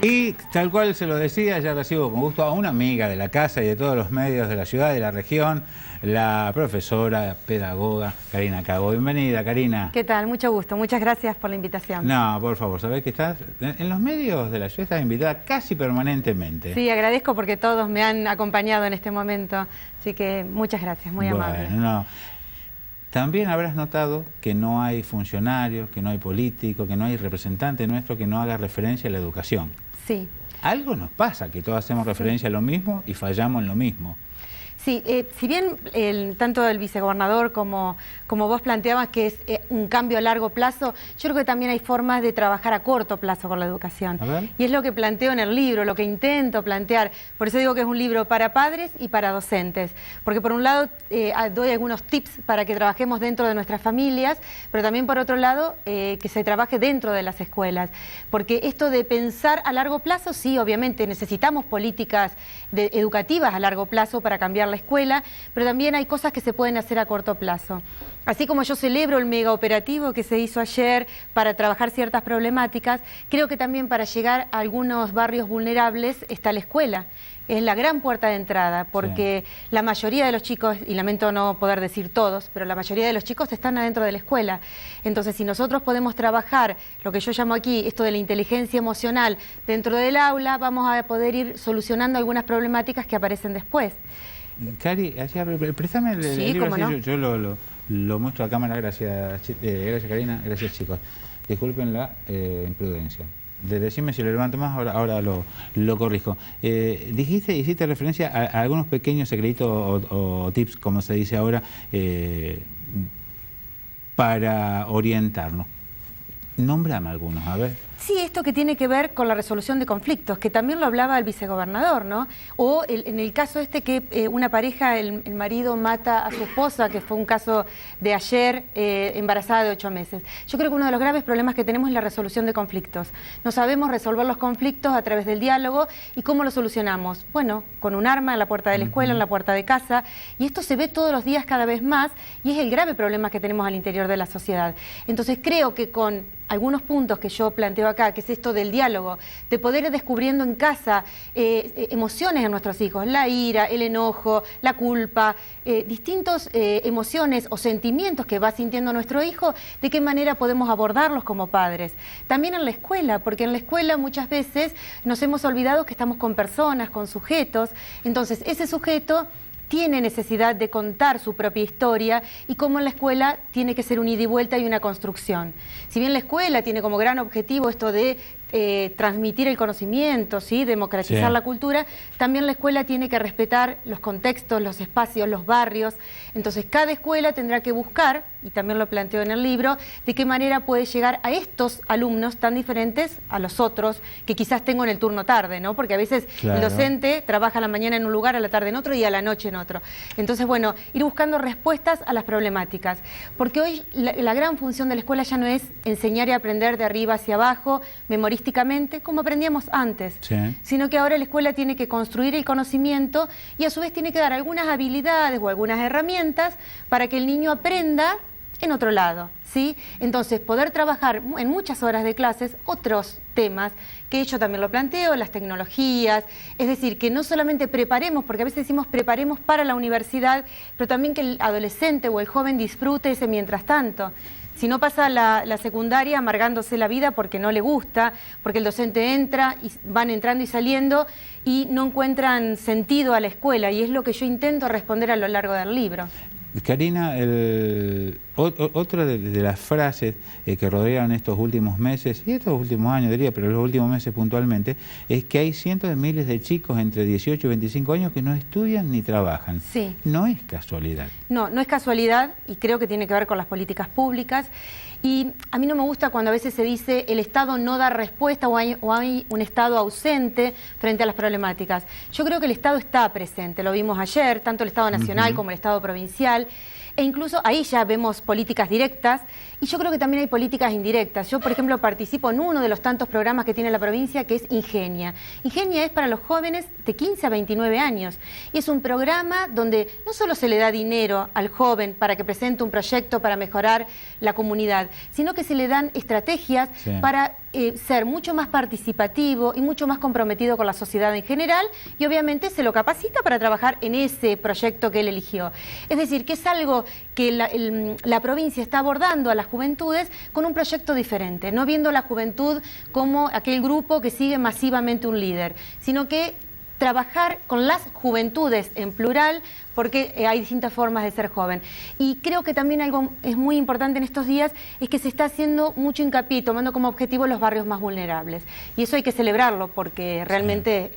Y tal cual se lo decía, ya recibo con gusto a una amiga de la casa y de todos los medios de la ciudad y de la región, la profesora, pedagoga, Karina Cago. Bienvenida, Karina. ¿Qué tal? Mucho gusto. Muchas gracias por la invitación. No, por favor, sabés que estás en los medios de la ciudad, estás invitada casi permanentemente. Sí, agradezco porque todos me han acompañado en este momento. Así que muchas gracias, muy amable. No. También habrás notado que no hay funcionario, que no hay político, que no hay representante nuestro que no haga referencia a la educación. Sí. Algo nos pasa, que todos hacemos referencia a lo mismo y fallamos en lo mismo. Sí, si bien tanto el vicegobernador como vos planteabas que es un cambio a largo plazo, yo creo que también hay formas de trabajar a corto plazo con la educación. Y es lo que planteo en el libro, lo que intento plantear. Por eso digo que es un libro para padres y para docentes. Porque por un lado doy algunos tips para que trabajemos dentro de nuestras familias, pero también por otro lado que se trabaje dentro de las escuelas. Porque esto de pensar a largo plazo, sí, obviamente necesitamos políticas educativas a largo plazo para cambiar la escuela, pero también hay cosas que se pueden hacer a corto plazo. Así como yo celebro el mega operativo que se hizo ayer para trabajar ciertas problemáticas, creo que también para llegar a algunos barrios vulnerables está la escuela. Es la gran puerta de entrada, porque la mayoría de los chicos, y lamento no poder decir todos, pero la mayoría de los chicos están adentro de la escuela. Entonces, si nosotros podemos trabajar lo que yo llamo aquí, esto de la inteligencia emocional dentro del aula, vamos a poder ir solucionando algunas problemáticas que aparecen después. Cari, préstame el libro, cómo no. yo lo muestro a cámara, gracias Karina, gracias chicos. Disculpen la imprudencia. Decime si lo levanto más, ahora lo corrijo. Hiciste referencia a algunos pequeños secretitos o tips, como se dice ahora, para orientarnos. Nómbrame algunos, a ver. Sí, esto que tiene que ver con la resolución de conflictos, que también lo hablaba el vicegobernador, ¿no? O en el caso este que una pareja, el marido mata a su esposa, que fue un caso de ayer, embarazada de 8 meses. Yo creo que uno de los graves problemas que tenemos es la resolución de conflictos. No sabemos resolver los conflictos a través del diálogo. ¿Y cómo lo solucionamos? Bueno, con un arma en la puerta de la escuela, en la puerta de casa, y esto se ve todos los días cada vez más, y es el grave problema que tenemos al interior de la sociedad. Entonces creo que con algunos puntos que yo planteo acá, que es esto del diálogo, de poder ir descubriendo en casa emociones de nuestros hijos, la ira, el enojo, la culpa, distintas emociones o sentimientos que va sintiendo nuestro hijo, de qué manera podemos abordarlos como padres. También en la escuela, porque en la escuela muchas veces nos hemos olvidado que estamos con personas, con sujetos, entonces ese sujeto tiene necesidad de contar su propia historia y cómo en la escuela tiene que ser un ida y vuelta y una construcción. Si bien la escuela tiene como gran objetivo esto de transmitir el conocimiento, ¿sí? Democratizar la cultura, también la escuela tiene que respetar los contextos, los espacios, los barrios. Entonces cada escuela tendrá que buscar, y también lo planteo en el libro, de qué manera puede llegar a estos alumnos tan diferentes a los otros que quizás tengo en el turno tarde, ¿no? Porque a veces el docente trabaja a la mañana en un lugar, a la tarde en otro y a la noche en otro. Entonces, bueno, ir buscando respuestas a las problemáticas. Porque hoy la gran función de la escuela ya no es enseñar y aprender de arriba hacia abajo, memorizar como aprendíamos antes, sino que ahora la escuela tiene que construir el conocimiento y a su vez tiene que dar algunas habilidades o algunas herramientas para que el niño aprenda en otro lado, ¿sí? Entonces, poder trabajar en muchas horas de clases otros temas, que yo también lo planteo, las tecnologías, es decir, que no solamente preparemos, porque a veces decimos preparemos para la universidad, pero también que el adolescente o el joven disfrute ese mientras tanto. Si no pasa la secundaria amargándose la vida porque no le gusta, porque el docente entra y van entrando y saliendo y no encuentran sentido a la escuela, y es lo que yo intento responder a lo largo del libro. Karina, otra de las frases que rodean estos últimos meses, y estos últimos años diría, pero los últimos meses puntualmente, es que hay cientos de miles de chicos entre 18 y 25 años que no estudian ni trabajan. Sí. No es casualidad. No, no es casualidad, y creo que tiene que ver con las políticas públicas. Y a mí no me gusta cuando a veces se dice el Estado no da respuesta o hay un Estado ausente frente a las problemáticas. Yo creo que el Estado está presente, lo vimos ayer, tanto el Estado nacional como el Estado provincial. E incluso ahí ya vemos políticas directas y yo creo que también hay políticas indirectas. Yo, por ejemplo, participo en uno de los tantos programas que tiene la provincia, que es Ingenia. Ingenia es para los jóvenes de 15 a 29 años y es un programa donde no solo se le da dinero al joven para que presente un proyecto para mejorar la comunidad, sino que se le dan estrategias para ser mucho más participativo y mucho más comprometido con la sociedad en general, y obviamente se lo capacita para trabajar en ese proyecto que él eligió. Es decir, que es algo que la provincia está abordando a las juventudes con un proyecto diferente, no viendo la juventud como aquel grupo que sigue masivamente un líder, sino que trabajar con las juventudes en plural, porque hay distintas formas de ser joven. Y creo que también algo es muy importante en estos días es que se está haciendo mucho hincapié, tomando como objetivo los barrios más vulnerables. Y eso hay que celebrarlo, porque realmente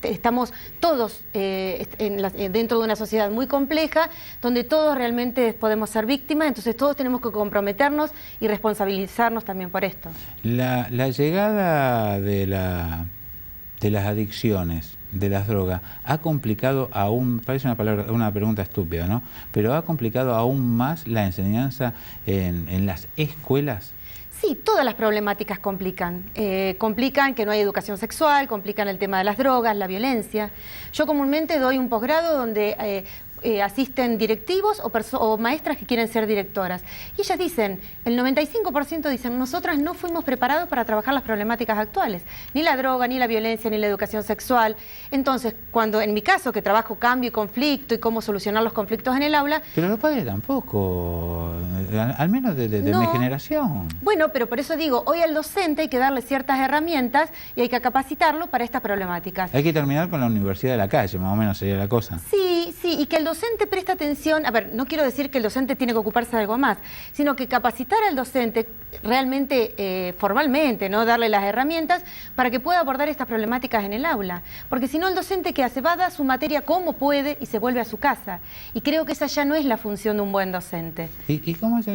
estamos todos dentro de una sociedad muy compleja, donde todos realmente podemos ser víctimas, entonces todos tenemos que comprometernos y responsabilizarnos también por esto. La llegada de las adicciones, de las drogas, ha complicado aún, parece una pregunta estúpida, ¿no? Pero ha complicado aún más la enseñanza en las escuelas. Sí, todas las problemáticas complican. Complican que no hay educación sexual, complican el tema de las drogas, la violencia. Yo comúnmente doy un posgrado donde asisten directivos o maestras que quieren ser directoras. Y ellas dicen, el 95% dicen, nosotras no fuimos preparados para trabajar las problemáticas actuales, ni la droga, ni la violencia, ni la educación sexual. Entonces, cuando en mi caso, que trabajo cambio y conflicto y cómo solucionar los conflictos en el aula... Pero los padres tampoco, al menos de mi generación. Bueno, pero por eso digo, hoy al docente hay que darle ciertas herramientas y hay que capacitarlo para estas problemáticas. Hay que terminar con la universidad de la calle, más o menos sería la cosa. Sí, y que el docente preste atención, a ver, no quiero decir que el docente tiene que ocuparse de algo más, sino que capacitar al docente realmente, formalmente, ¿no? Darle las herramientas para que pueda abordar estas problemáticas en el aula. Porque si no, el docente que hace, va a dar su materia como puede y se vuelve a su casa. Y creo que esa ya no es la función de un buen docente. ¿Y cómo es?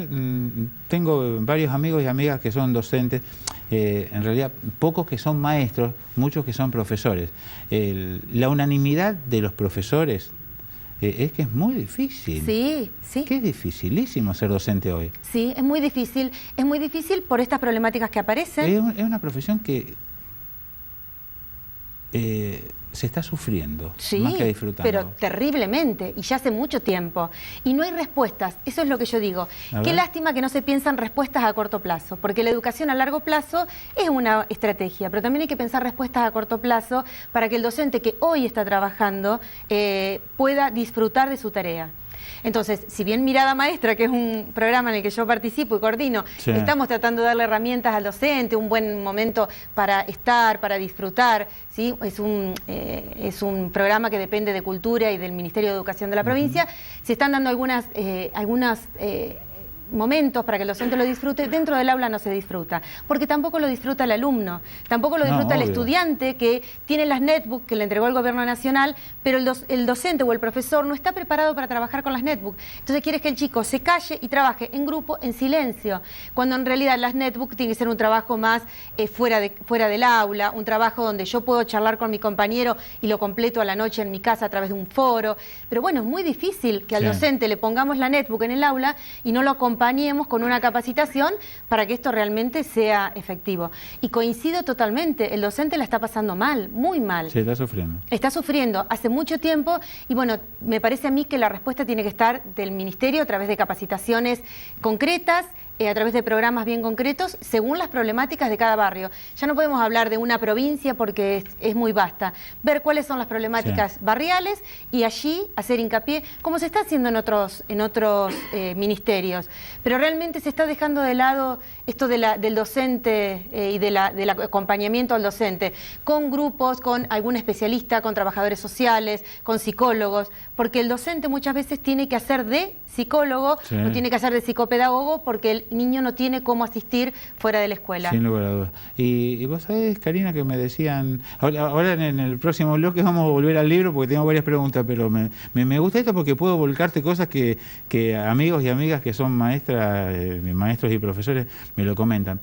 Tengo varios amigos y amigas que son docentes, en realidad pocos que son maestros, muchos que son profesores. La unanimidad de los profesores es que es muy difícil. Sí, sí. Que es dificilísimo ser docente hoy. Sí, es muy difícil por estas problemáticas que aparecen. Es una profesión que se está sufriendo, sí, más que disfrutando. Pero terriblemente, y ya hace mucho tiempo. Y no hay respuestas, eso es lo que yo digo. Qué lástima que no se piensan respuestas a corto plazo, porque la educación a largo plazo es una estrategia, pero también hay que pensar respuestas a corto plazo para que el docente que hoy está trabajando pueda disfrutar de su tarea. Entonces, si bien Mirada Maestra, que es un programa en el que yo participo y coordino, estamos tratando de darle herramientas al docente, un buen momento para estar, para disfrutar, ¿sí? Es un programa que depende de Cultura y del Ministerio de Educación de la provincia. Se están dando algunas momentos para que el docente lo disfrute. Dentro del aula no se disfruta, porque tampoco lo disfruta el alumno, tampoco lo disfruta el estudiante que tiene las netbooks que le entregó el gobierno nacional, pero el docente o el profesor no está preparado para trabajar con las netbooks. Entonces quieres que el chico se calle y trabaje en grupo, en silencio, cuando en realidad las netbooks tienen que ser un trabajo más fuera del aula, un trabajo donde yo puedo charlar con mi compañero y lo completo a la noche en mi casa a través de un foro. Pero bueno, es muy difícil que al docente le pongamos la netbook en el aula y no lo acompañemos con una capacitación para que esto realmente sea efectivo. Y coincido totalmente, el docente la está pasando mal, muy mal. Sí, está sufriendo. Está sufriendo hace mucho tiempo y bueno, me parece a mí que la respuesta tiene que estar del Ministerio a través de capacitaciones concretas, a través de programas bien concretos, según las problemáticas de cada barrio. Ya no podemos hablar de una provincia porque es muy vasta. Ver cuáles son las problemáticas barriales y allí hacer hincapié, como se está haciendo en otros ministerios. Pero realmente se está dejando de lado esto del docente y del acompañamiento al docente, con grupos, con algún especialista, con trabajadores sociales, con psicólogos, porque el docente muchas veces tiene que hacer de psicólogo, no tiene que hacer de psicopedagogo, porque el niño no tiene cómo asistir fuera de la escuela. Sin lugar a dudas. Y vos sabés, Karina, que me decían, ahora en el próximo bloque vamos a volver al libro porque tengo varias preguntas, pero me gusta esto porque puedo volcarte cosas que amigos y amigas que son maestros y profesores me lo comentan.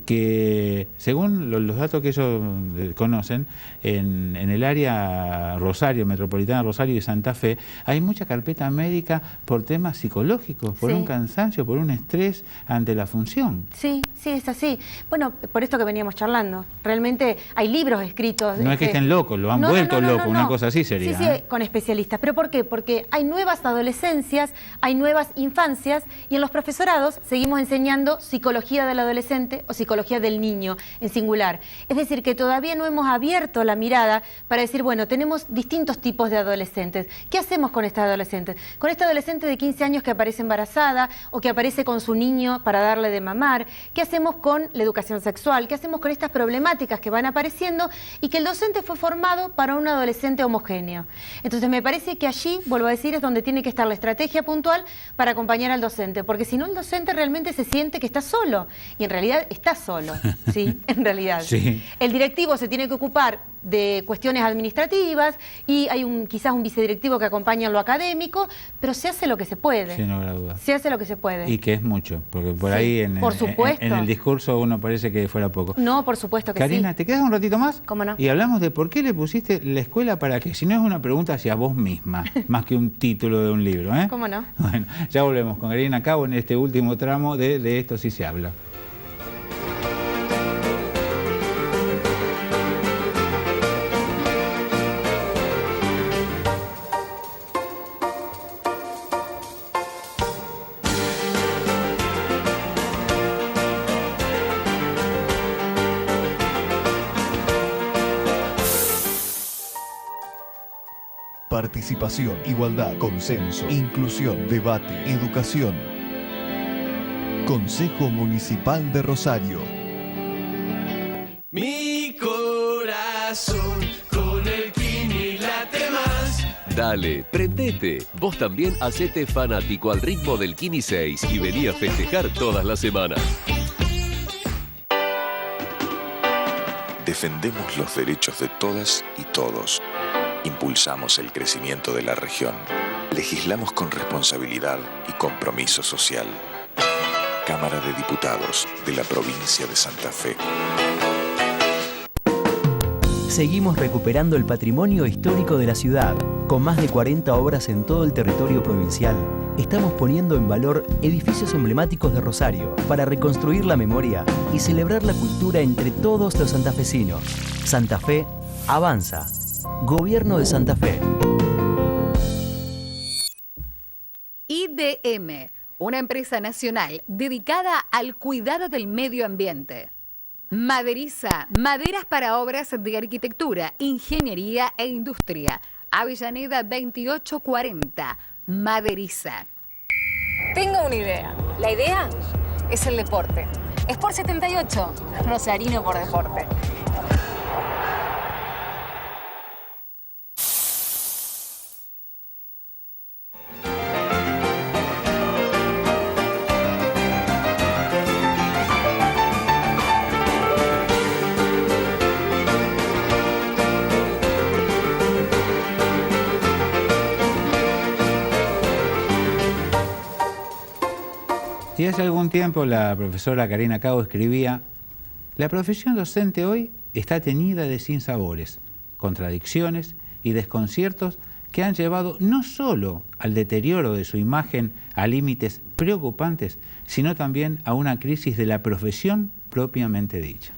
Que según los datos que ellos conocen, en el área Rosario, metropolitana Rosario y Santa Fe, hay mucha carpeta médica por temas psicológicos, por un cansancio, por un estrés, ante la función. Sí, sí, es así. Bueno, por esto que veníamos charlando. Realmente hay libros escritos. No es que estén locos, lo han vuelto loco, una cosa así sería. Sí, sí, con especialistas. ¿Pero por qué? Porque hay nuevas adolescencias, hay nuevas infancias y en los profesorados seguimos enseñando psicología del adolescente o psicología del niño en singular. Es decir, que todavía no hemos abierto la mirada para decir, bueno, tenemos distintos tipos de adolescentes. ¿Qué hacemos con esta adolescente? Con esta adolescente de 15 años que aparece embarazada o que aparece con su niño para darle de mamar. ¿Qué hacemos con la educación sexual? ¿Qué hacemos con estas problemáticas que van apareciendo y que el docente fue formado para un adolescente homogéneo? Entonces me parece que allí, vuelvo a decir, es donde tiene que estar la estrategia puntual para acompañar al docente, porque si no el docente realmente se siente que está solo y en realidad está solo, ¿sí? En realidad. Sí. El directivo se tiene que ocupar de cuestiones administrativas y hay quizás un vicedirectivo que acompaña en lo académico, pero se hace lo que se puede. Sin lugar a dudas. Se hace lo que se puede. Y que es mucho, porque por Sí, ahí por supuesto. en el discurso uno parece que fuera poco. No, por supuesto que Karina, sí. ¿te quedas un ratito más? ¿Cómo no? Y hablamos de por qué le pusiste la escuela para qué, si no es una pregunta hacia vos misma, más que un título de un libro, ¿eh? ¿Cómo no? Bueno, ya volvemos con Karina Cabo en este último tramo de Esto sí se habla. Participación, igualdad, consenso, inclusión, debate, educación. Consejo Municipal de Rosario. Mi corazón con el Kini late más. Dale, prendete. Vos también hacete fanático al ritmo del Kini 6 y vení a festejar todas las semanas. Defendemos los derechos de todas y todos. Impulsamos el crecimiento de la región. Legislamos con responsabilidad y compromiso social. Cámara de Diputados de la provincia de Santa Fe. Seguimos recuperando el patrimonio histórico de la ciudad. Con más de 40 obras en todo el territorio provincial, estamos poniendo en valor edificios emblemáticos de Rosario para reconstruir la memoria y celebrar la cultura entre todos los santafesinos. Santa Fe avanza. Gobierno de Santa Fe. IDM, una empresa nacional dedicada al cuidado del medio ambiente. Maderiza, maderas para obras de arquitectura, ingeniería e industria. Avellaneda 2840, Maderiza. Tengo una idea. La idea es el deporte. Sport 78, Rosarino por deporte. Y hace algún tiempo la profesora Karina Cabo escribía: la profesión docente hoy está teñida de sinsabores, contradicciones y desconciertos que han llevado no solo al deterioro de su imagen a límites preocupantes, sino también a una crisis de la profesión propiamente dicha.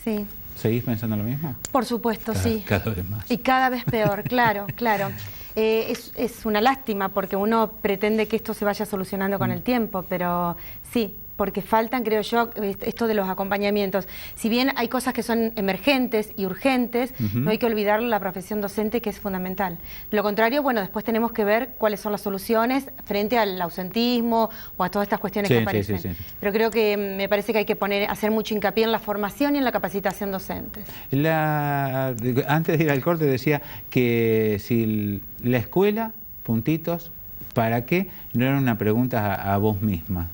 Sí. ¿Seguís pensando lo mismo? Por supuesto, sí. Cada vez más. Y cada vez peor, claro, claro. Es una lástima porque uno pretende que esto se vaya solucionando con el tiempo, pero sí, porque faltan, creo yo, esto de los acompañamientos. Si bien hay cosas que son emergentes y urgentes, no hay que olvidar la profesión docente, que es fundamental. De lo contrario, bueno, después tenemos que ver cuáles son las soluciones frente al ausentismo o a todas estas cuestiones que aparecen. Sí. Pero creo que me parece que hay que hacer mucho hincapié en la formación y en la capacitación docentes. Antes de ir al corte decía que si la escuela, puntitos, ¿para qué? No era una pregunta a vos misma.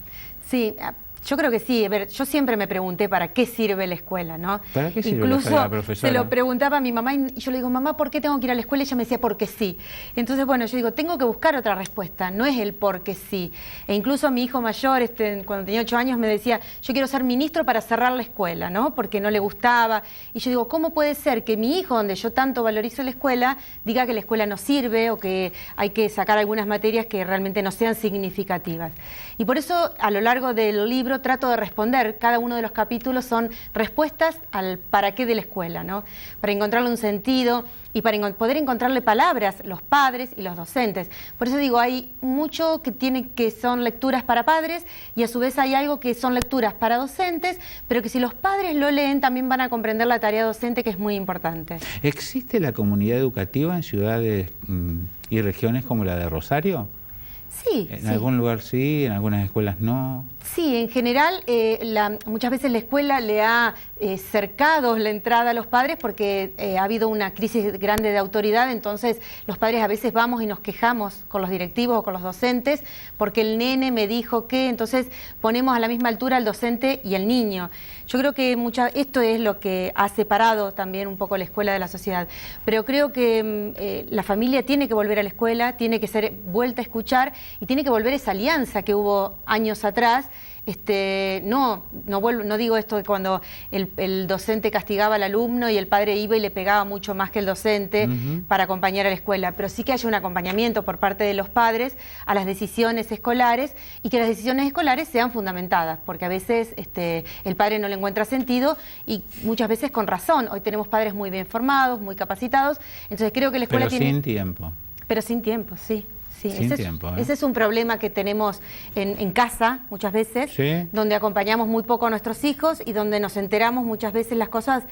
Sí, Yo creo que sí. A ver, yo siempre me pregunté para qué sirve la escuela, ¿no? ¿Para qué sirve Incluso la profesora? se lo preguntaba a mi mamá y yo le digo, mamá, ¿por qué tengo que ir a la escuela? Y ella me decía, porque sí. Entonces, bueno, yo digo, tengo que buscar otra respuesta, no es el porque sí. E incluso mi hijo mayor, cuando tenía 8 años, me decía, yo quiero ser ministro para cerrar la escuela, ¿no? Porque no le gustaba. Y yo digo, ¿cómo puede ser que mi hijo, donde yo tanto valorizo la escuela, diga que la escuela no sirve o que hay que sacar algunas materias que realmente no sean significativas? Y por eso, a lo largo del libro, trato de responder. Cada uno de los capítulos son respuestas al para qué de la escuela, ¿no? Para encontrarle un sentido y para poder encontrarle palabras los padres y los docentes. Por eso digo, hay mucho que son lecturas para padres y a su vez hay algo que son lecturas para docentes, pero que si los padres lo leen también van a comprender la tarea docente, que es muy importante. ¿Existe la comunidad educativa en ciudades y regiones como la de Rosario? Sí. En algún lugar sí, en algunas escuelas no. Sí, en general muchas veces la escuela le ha cercado la entrada a los padres porque ha habido una crisis grande de autoridad, entonces los padres a veces vamos y nos quejamos con los directivos o con los docentes porque el nene me dijo que, entonces ponemos a la misma altura al docente y al niño. Yo creo que esto es lo que ha separado también un poco la escuela de la sociedad, pero creo que la familia tiene que volver a la escuela, tiene que ser vuelta a escuchar y tiene que volver esa alianza que hubo años atrás. No digo esto de cuando el docente castigaba al alumno y el padre iba y le pegaba mucho más que el docente para acompañar a la escuela, pero sí que haya un acompañamiento por parte de los padres a las decisiones escolares y que las decisiones escolares sean fundamentadas, porque a veces el padre no le encuentra sentido y muchas veces con razón. Hoy tenemos padres muy bien formados, muy capacitados, entonces creo que la escuela tiene... Pero sin tiempo. Pero sin tiempo, sí. Sí, ese es un problema que tenemos en casa muchas veces, ¿sí? Donde acompañamos muy poco a nuestros hijos y donde nos enteramos muchas veces las cosas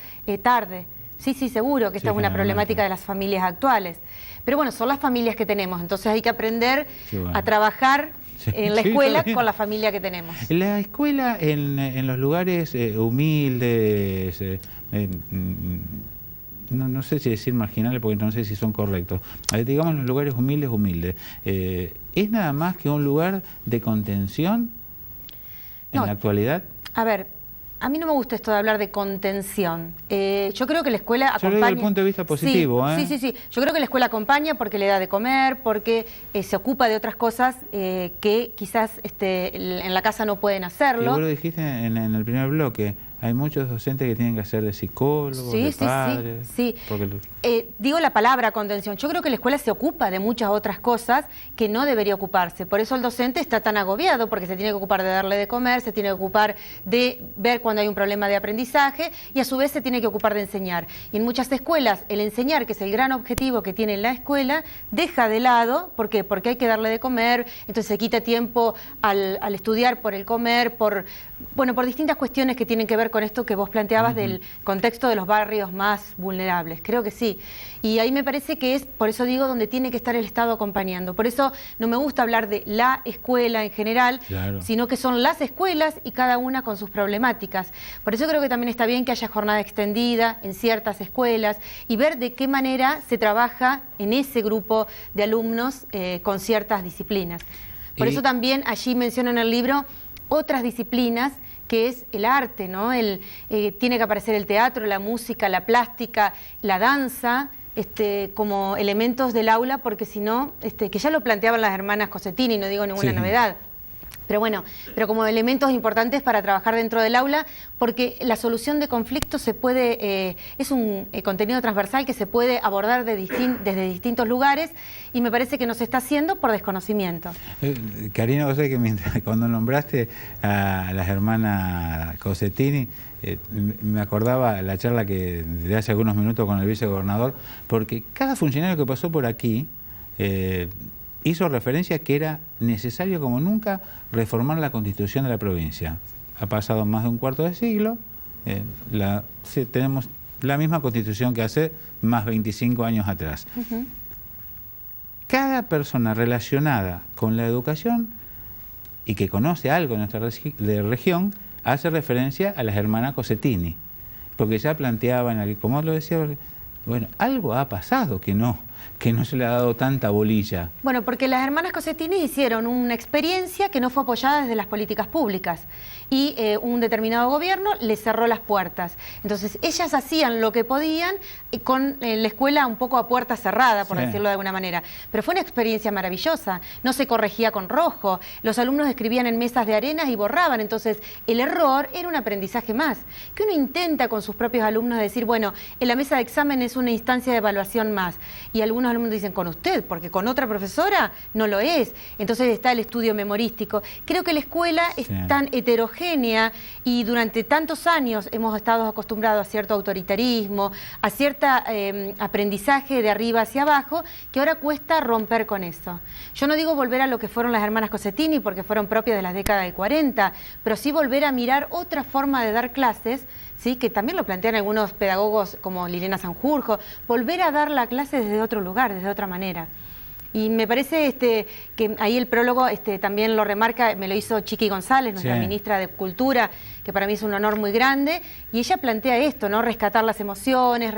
tarde. Sí, seguro que esta es una problemática de las familias actuales. Pero bueno, son las familias que tenemos, entonces hay que aprender a trabajar en la escuela con la familia que tenemos. La escuela en los lugares humildes... No sé si decir marginales porque no sé si son correctos. Digamos los lugares humildes. ¿Es nada más que un lugar de contención en la actualidad? A ver, a mí no me gusta esto de hablar de contención. Yo creo que la escuela acompaña... Yo lo digo desde el punto de vista positivo. Sí. Yo creo que la escuela acompaña porque le da de comer, porque se ocupa de otras cosas que quizás en la casa no pueden hacerlo. Y vos lo dijiste en el primer bloque. Hay muchos docentes que tienen que hacer de psicólogos, de padres. Sí. Digo la palabra contención. Yo creo que la escuela se ocupa de muchas otras cosas que no debería ocuparse. Por eso el docente está tan agobiado, porque se tiene que ocupar de darle de comer, se tiene que ocupar de ver cuando hay un problema de aprendizaje y a su vez se tiene que ocupar de enseñar. Y en muchas escuelas el enseñar, que es el gran objetivo que tiene la escuela, deja de lado. ¿Por qué? Porque hay que darle de comer, entonces se quita tiempo al estudiar por el comer, por distintas cuestiones que tienen que ver con esto que vos planteabas del contexto de los barrios más vulnerables. Creo que sí. Y ahí me parece que es, por eso digo, donde tiene que estar el Estado acompañando. Por eso no me gusta hablar de la escuela en general, sino que son las escuelas y cada una con sus problemáticas. Por eso creo que también está bien que haya jornada extendida en ciertas escuelas y ver de qué manera se trabaja en ese grupo de alumnos con ciertas disciplinas. Por eso también allí menciono en el libro otras disciplinas, que es el arte, ¿no? Tiene que aparecer el teatro, la música, la plástica, la danza, como elementos del aula, porque si no, que ya lo planteaban las hermanas Cossettini, no digo ninguna novedad. Pero como elementos importantes para trabajar dentro del aula, porque la solución de conflictos es un contenido transversal que se puede abordar desde distintos lugares y me parece que no se está haciendo por desconocimiento. Karina, vos sabés que cuando nombraste a las hermanas Cossettini, me acordaba la charla que de hace algunos minutos con el vicegobernador, porque cada funcionario que pasó por aquí hizo referencia a que era necesario como nunca reformar la Constitución de la provincia. Ha pasado más de un cuarto de siglo, tenemos la misma Constitución que hace más 25 años atrás. Cada persona relacionada con la educación y que conoce algo de nuestra región hace referencia a las hermanas Cossettini, porque ya planteaban, como lo decía, bueno, algo ha pasado que no se le ha dado tanta bolilla. Bueno, porque las hermanas Cossettini hicieron una experiencia que no fue apoyada desde las políticas públicas. y un determinado gobierno les cerró las puertas. Entonces ellas hacían lo que podían con la escuela un poco a puerta cerrada, por decirlo de alguna manera. Pero fue una experiencia maravillosa. No se corregía con rojo, los alumnos escribían en mesas de arena y borraban. Entonces el error era un aprendizaje más, que uno intenta con sus propios alumnos decir, bueno, en la mesa de examen es una instancia de evaluación más. Y algunos alumnos dicen, con usted, porque con otra profesora no lo es. Entonces está el estudio memorístico. Creo que la escuela es tan heterogénea y durante tantos años hemos estado acostumbrados a cierto autoritarismo, a cierto aprendizaje de arriba hacia abajo, que ahora cuesta romper con eso. Yo no digo volver a lo que fueron las hermanas Cossettini, porque fueron propias de las décadas del 40, pero sí volver a mirar otra forma de dar clases, ¿sí? Que también lo plantean algunos pedagogos como Liliana Sanjurjo, volver a dar la clase desde otro lugar, desde otra manera. Y me parece que ahí el prólogo también lo remarca, me lo hizo Chiqui González, nuestra ministra de Cultura, que para mí es un honor muy grande, y ella plantea esto, ¿no? Rescatar las emociones,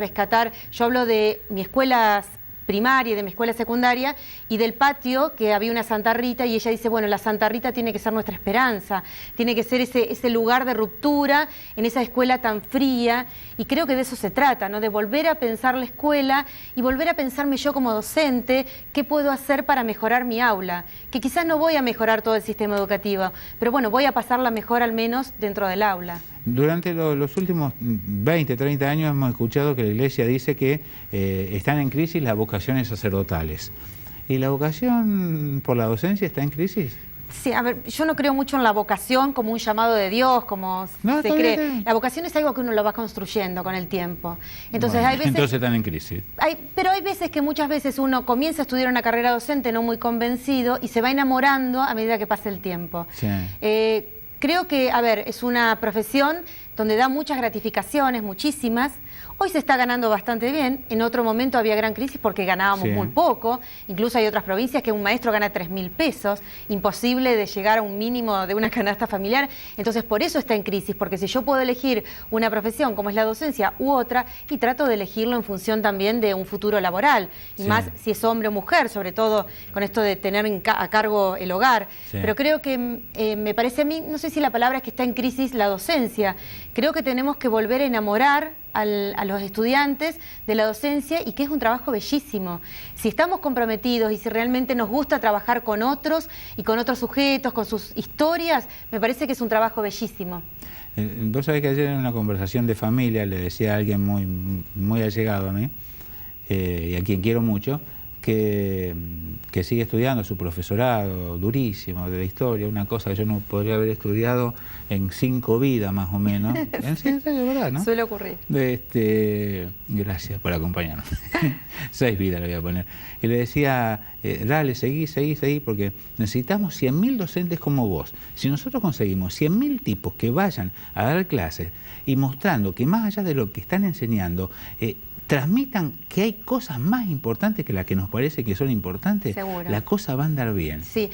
yo hablo de mi escuela primaria y de mi escuela secundaria y del patio que había una Santa Rita y ella dice, bueno, la Santa Rita tiene que ser nuestra esperanza, tiene que ser ese lugar de ruptura en esa escuela tan fría y creo que de eso se trata, ¿no? De volver a pensar la escuela y volver a pensarme yo como docente, ¿qué puedo hacer para mejorar mi aula? Que quizás no voy a mejorar todo el sistema educativo, pero bueno, voy a pasarla mejor al menos dentro del aula. Durante los últimos 20, 30 años hemos escuchado que la Iglesia dice que están en crisis las vocaciones sacerdotales. ¿Y la vocación por la docencia está en crisis? Sí, a ver, yo no creo mucho en la vocación como un llamado de Dios, como se cree. La vocación es algo que uno lo va construyendo con el tiempo. Entonces, bueno, hay veces, entonces están en crisis. Pero hay veces que muchas veces uno comienza a estudiar una carrera docente no muy convencido y se va enamorando a medida que pasa el tiempo. Sí. Creo que, a ver, es una profesión donde da muchas gratificaciones, muchísimas. Hoy se está ganando bastante bien, en otro momento había gran crisis porque ganábamos muy poco, incluso hay otras provincias que un maestro gana 3.000 pesos, imposible de llegar a un mínimo de una canasta familiar, entonces por eso está en crisis, porque si yo puedo elegir una profesión como es la docencia u otra, y trato de elegirlo en función también de un futuro laboral, y más si es hombre o mujer, sobre todo con esto de tener a cargo el hogar, pero creo que me parece a mí, no sé si la palabra es que está en crisis la docencia, creo que tenemos que volver a enamorar a los estudiantes de la docencia y que es un trabajo bellísimo. Si estamos comprometidos y si realmente nos gusta trabajar con otros y con otros sujetos, con sus historias, me parece que es un trabajo bellísimo. Vos sabés que ayer en una conversación de familia le decía a alguien muy allegado a mí, y a quien quiero mucho, que sigue estudiando su profesorado durísimo de la historia, una cosa que yo no podría haber estudiado en 5 vidas más o menos. En serio, de verdad, ¿no? Suele ocurrir. Gracias por acompañarnos. 6 vidas le voy a poner. Y le decía, dale, seguí, porque necesitamos 100.000 docentes como vos. Si nosotros conseguimos 100.000 tipos que vayan a dar clases y mostrando que más allá de lo que están enseñando, transmitan que hay cosas más importantes que las que nos parece que son importantes, seguro, la cosa va a andar bien. Sí,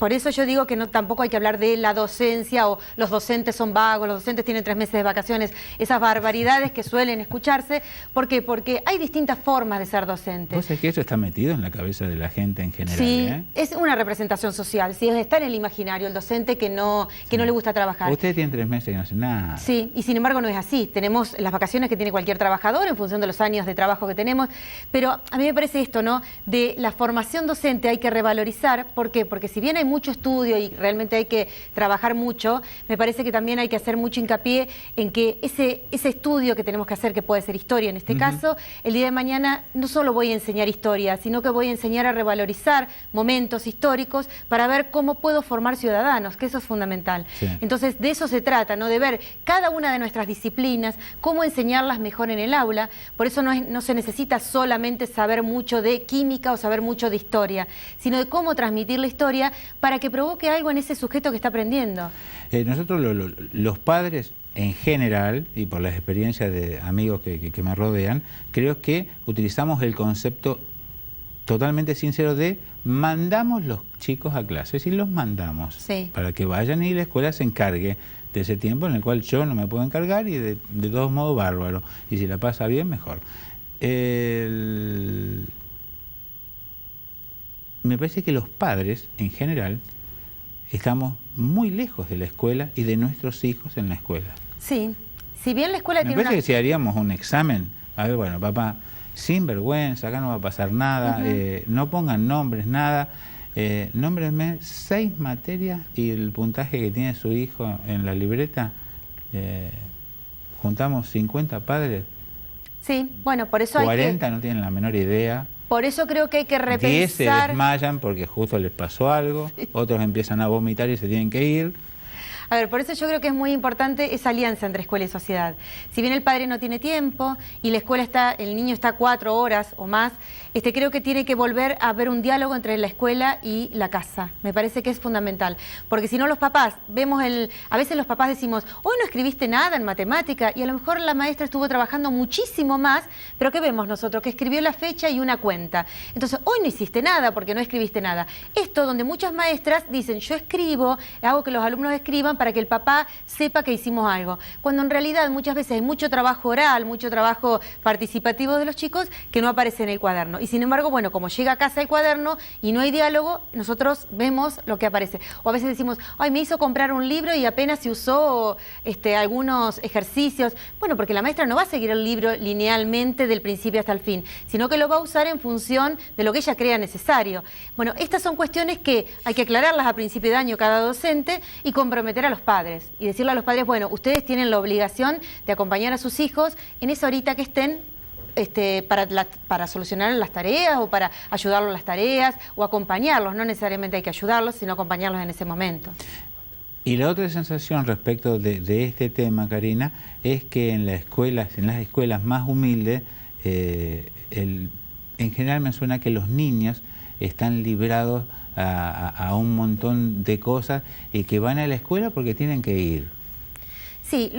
por eso yo digo que tampoco hay que hablar de la docencia o los docentes son vagos, los docentes tienen 3 meses de vacaciones, esas barbaridades que suelen escucharse. ¿Por qué? Porque hay distintas formas de ser docente. ¿Vos sabés que eso está metido en la cabeza de la gente en general? Sí, es una representación social, sí, está en el imaginario el docente que no le gusta trabajar. Ustedes tienen 3 meses y no hacen nada. Sí, y sin embargo no es así. Tenemos las vacaciones que tiene cualquier trabajador en función de los años de trabajo que tenemos, pero a mí me parece esto, ¿no? De la formación docente hay que revalorizar. ¿Por qué? Porque si bien hay mucho estudio y realmente hay que trabajar mucho, me parece que también hay que hacer mucho hincapié en que ese estudio que tenemos que hacer, que puede ser historia en este caso, el día de mañana no solo voy a enseñar historia, sino que voy a enseñar a revalorizar momentos históricos para ver cómo puedo formar ciudadanos, que eso es fundamental. Sí. Entonces, de eso se trata, ¿no? De ver cada una de nuestras disciplinas, cómo enseñarlas mejor en el aula. Por eso no se necesita solamente saber mucho de química o saber mucho de historia, sino de cómo transmitir la historia para que provoque algo en ese sujeto que está aprendiendo. Nosotros los padres en general, y por las experiencias de amigos que me rodean, creo que utilizamos el concepto totalmente sincero de mandamos los chicos a clases y los mandamos para que vayan y la escuela se encargue de ese tiempo en el cual yo no me puedo encargar y de todos modos bárbaro. Y si la pasa bien, mejor. Me parece que los padres, en general, estamos muy lejos de la escuela y de nuestros hijos en la escuela. Sí, si bien la escuela Me tiene parece que si haríamos un examen, a ver, bueno, papá, sin vergüenza, acá no va a pasar nada, no pongan nombres, nada, nómbrenme 6 materias y el puntaje que tiene su hijo en la libreta, juntamos 50 padres. Sí, bueno, por eso 40 no tienen la menor idea. Por eso creo que hay que repensar... 10 se desmayan porque justo les pasó algo, otros empiezan a vomitar y se tienen que ir. A ver, por eso yo creo que es muy importante esa alianza entre escuela y sociedad. Si bien el padre no tiene tiempo y la escuela está, el niño está 4 horas o más, creo que tiene que volver a haber un diálogo entre la escuela y la casa. Me parece que es fundamental. Porque si no los papás, a veces los papás decimos, hoy no escribiste nada en matemática, y a lo mejor la maestra estuvo trabajando muchísimo más, pero ¿qué vemos nosotros? Que escribió la fecha y una cuenta. Entonces, hoy no hiciste nada porque no escribiste nada. Esto donde muchas maestras dicen, yo escribo, hago que los alumnos escriban para que el papá sepa que hicimos algo. Cuando en realidad muchas veces hay mucho trabajo oral, mucho trabajo participativo de los chicos que no aparece en el cuaderno. Y sin embargo, bueno, como llega a casa el cuaderno y no hay diálogo, nosotros vemos lo que aparece. O a veces decimos, ay, me hizo comprar un libro y apenas se usó algunos ejercicios. Bueno, porque la maestra no va a seguir el libro linealmente del principio hasta el fin, sino que lo va a usar en función de lo que ella crea necesario. Bueno, estas son cuestiones que hay que aclararlas a principio de año cada docente y comprometer a los padres. Y decirle a los padres, bueno, ustedes tienen la obligación de acompañar a sus hijos en esa horita que estén para solucionar las tareas o para ayudarlos en las tareas o acompañarlos. No necesariamente hay que ayudarlos, sino acompañarlos en ese momento. Y la otra sensación respecto de este tema, Karina, es que en las escuelas más humildes, en general me suena que los niños están librados a un montón de cosas y que van a la escuela porque tienen que ir. Sí,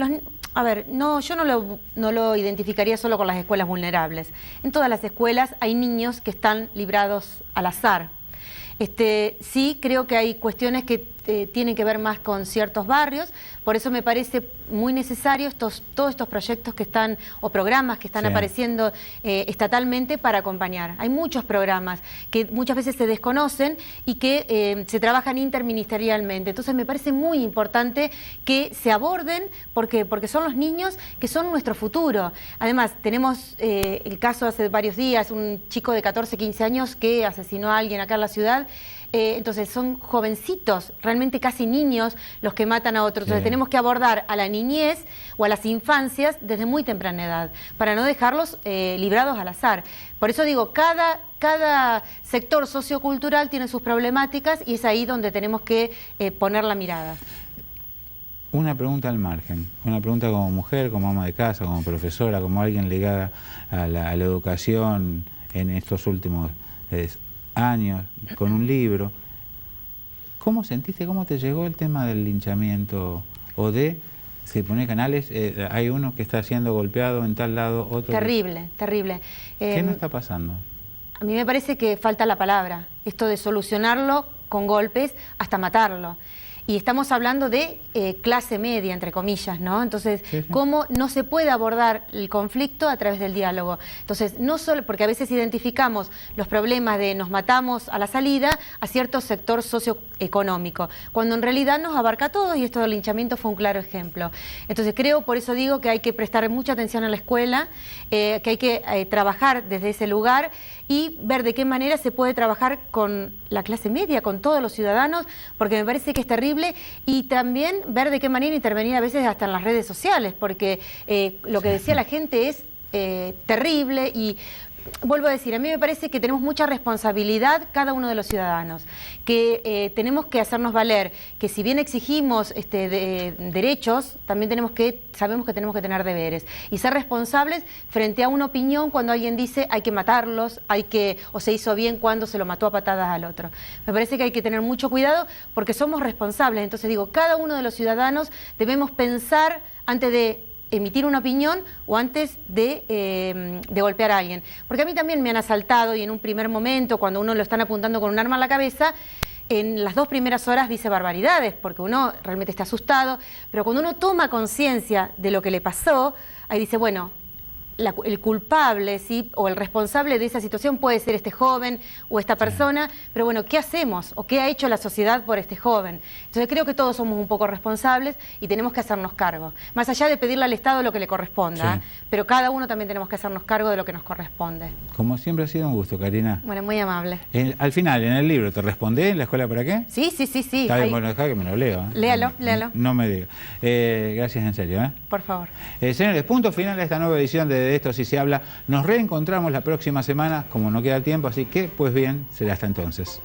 a ver, no, yo no lo identificaría solo con las escuelas vulnerables. En todas las escuelas hay niños que están librados al azar. Sí, creo que hay cuestiones que tienen que ver más con ciertos barrios, por eso me parece muy necesario todos estos proyectos que están, o programas que están apareciendo estatalmente para acompañar. Hay muchos programas que muchas veces se desconocen y que se trabajan interministerialmente, entonces me parece muy importante que se aborden, porque son los niños que son nuestro futuro. Además, tenemos el caso hace varios días, un chico de 14, 15 años que asesinó a alguien acá en la ciudad. Entonces son jovencitos, realmente casi niños, los que matan a otros. Entonces tenemos que abordar a la niñez o a las infancias desde muy temprana edad, para no dejarlos librados al azar. Por eso digo, cada sector sociocultural tiene sus problemáticas y es ahí donde tenemos que poner la mirada. Una pregunta al margen, una pregunta como mujer, como ama de casa, como profesora, como alguien ligada a la educación en estos últimos años, con un libro. ¿Cómo sentiste, cómo te llegó el tema del linchamiento? O se pone canales, hay uno que está siendo golpeado en tal lado, otro... Terrible, terrible. ¿Qué no está pasando? A mí me parece que falta la palabra, esto de solucionarlo con golpes hasta matarlo. Y estamos hablando de clase media, entre comillas, ¿no? Entonces, ¿cómo no se puede abordar el conflicto a través del diálogo? Entonces, no solo, porque a veces identificamos los problemas de nos matamos a la salida a cierto sector socioeconómico, cuando en realidad nos abarca a todos, y esto del linchamiento fue un claro ejemplo. Entonces, por eso digo que hay que prestar mucha atención a la escuela, que hay que trabajar desde ese lugar y ver de qué manera se puede trabajar con la clase media, con todos los ciudadanos, porque me parece que es terrible, y también ver de qué manera intervenir a veces hasta en las redes sociales, porque lo que decía la gente es terrible. Y vuelvo a decir, a mí me parece que tenemos mucha responsabilidad cada uno de los ciudadanos, que tenemos que hacernos valer, que si bien exigimos derechos, también sabemos que tenemos que tener deberes y ser responsables frente a una opinión cuando alguien dice hay que matarlos, o se hizo bien cuando se lo mató a patadas al otro. Me parece que hay que tener mucho cuidado porque somos responsables. Entonces digo, cada uno de los ciudadanos debemos pensar antes de emitir una opinión o antes de golpear a alguien. Porque a mí también me han asaltado y en un primer momento, cuando uno lo están apuntando con un arma a la cabeza, en las 2 primeras horas dice barbaridades, porque uno realmente está asustado, pero cuando uno toma conciencia de lo que le pasó, ahí dice, bueno, el culpable, ¿sí? O el responsable de esa situación puede ser este joven o esta persona, pero bueno, ¿qué hacemos? ¿O qué ha hecho la sociedad por este joven? Entonces creo que todos somos un poco responsables y tenemos que hacernos cargo. Más allá de pedirle al Estado lo que le corresponda, pero cada uno también tenemos que hacernos cargo de lo que nos corresponde. Como siempre ha sido un gusto, Karina. Bueno, muy amable. Al final, en el libro, ¿te respondé en la escuela para qué? Sí. Está bien, bueno, dejá que me lo leo. Léalo. No me diga. Gracias en serio. Por favor. Señores, punto final a esta nueva edición de Esto Sí Se Habla. Nos reencontramos la próxima semana, como no queda tiempo, así que, pues bien, será hasta entonces.